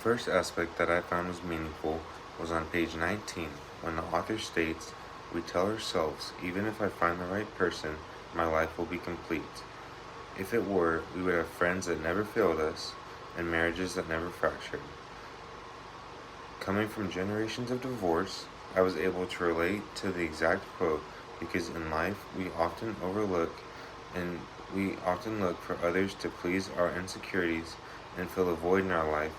first aspect that I found was meaningful was on page 19, when the author states, "We tell ourselves, even if I find the right person, my life will be complete. If it were, we would have friends that never failed us and marriages that never fractured." Coming from generations of divorce, I was able to relate to the exact quote because in life we often overlook and we often look for others to please our insecurities and fill a void in our life,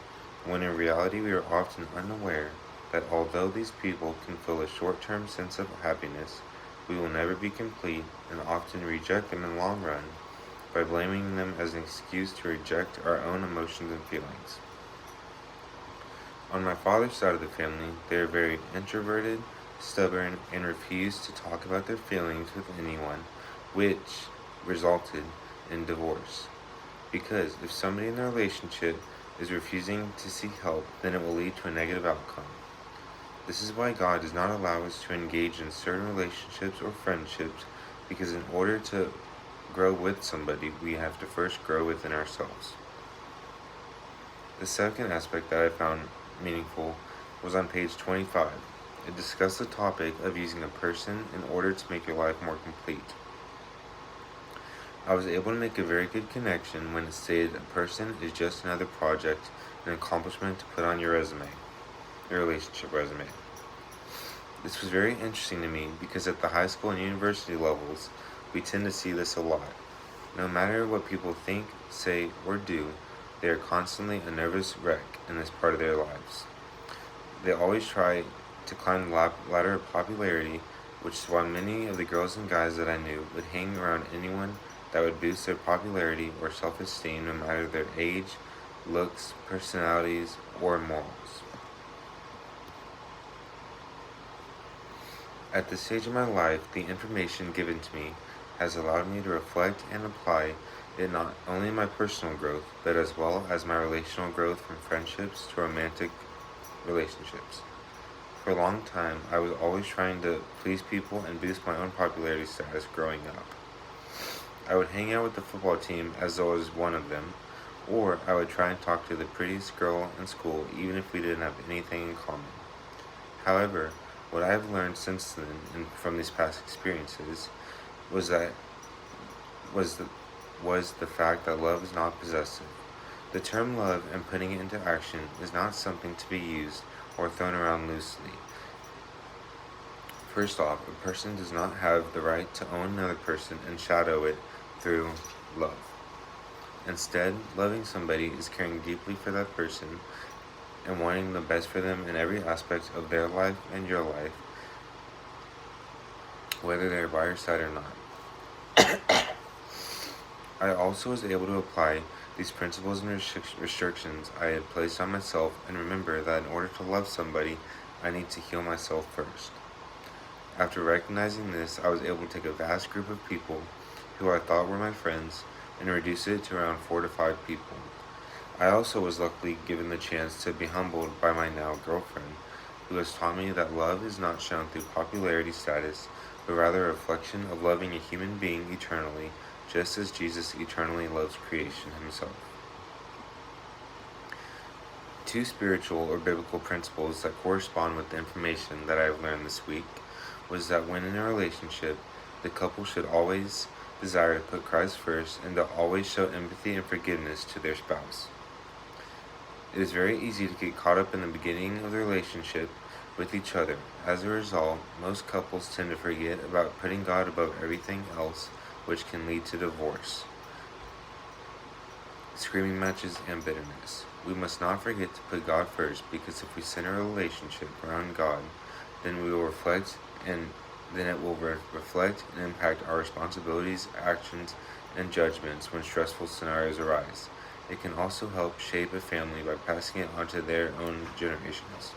when in reality we are often unaware that although these people can fill a short-term sense of happiness, we will never be complete and often reject them in the long run by blaming them as an excuse to reject our own emotions and feelings. On my father's side of the family, they are very introverted, stubborn, and refuse to talk about their feelings with anyone, which resulted in divorce. Because if somebody in the relationship is refusing to seek help, then it will lead to a negative outcome. This is why God does not allow us to engage in certain relationships or friendships, because in order to grow with somebody, we have to first grow within ourselves. The second aspect that I found meaningful was on page 25. It discussed the topic of using a person in order to make your life more complete. I was able to make a very good connection when it stated a person is just another project, an accomplishment to put on your resume, your relationship resume. This was very interesting to me because at the high school and university levels, we tend to see this a lot. No matter what people think, say, or do, they are constantly a nervous wreck in this part of their lives. They always try to climb the ladder of popularity, which is why many of the girls and guys that I knew would hang around anyone that would boost their popularity or self-esteem, no matter their age, looks, personalities, or morals. At this stage of my life, the information given to me has allowed me to reflect and apply it not only in my personal growth, but as well as my relational growth from friendships to romantic relationships. For a long time, I was always trying to please people and boost my own popularity status growing up. I would hang out with the football team as though I was one of them, or I would try and talk to the prettiest girl in school even if we didn't have anything in common. However, what I have learned since then and from these past experiences was the fact that love is not possessive. The term love and putting it into action is not something to be used or thrown around loosely. First off, a person does not have the right to own another person and shadow it through love. Instead, loving somebody is caring deeply for that person and wanting the best for them in every aspect of their life and your life, whether they're by your side or not. I also was able to apply these principles and restrictions I had placed on myself and remember that in order to love somebody, I need to heal myself first. After recognizing this, I was able to take a vast group of people who I thought were my friends and reduce it to around 4 to 5 people. I also was luckily given the chance to be humbled by my now girlfriend, who has taught me that love is not shown through popularity status, but rather a reflection of loving a human being eternally, just as Jesus eternally loves creation himself. 2 spiritual or biblical principles that correspond with the information that I have learned this week was that when in a relationship, the couple should always desire to put Christ first and to always show empathy and forgiveness to their spouse. It is very easy to get caught up in the beginning of the relationship with each other. As a result, most couples tend to forget about putting God above everything else, which can lead to divorce, screaming matches, and bitterness. We must not forget to put God first, because if we center a relationship around God, then we will reflect and impact our responsibilities, actions, and judgments when stressful scenarios arise. It can also help shape a family by passing it on to their own generations.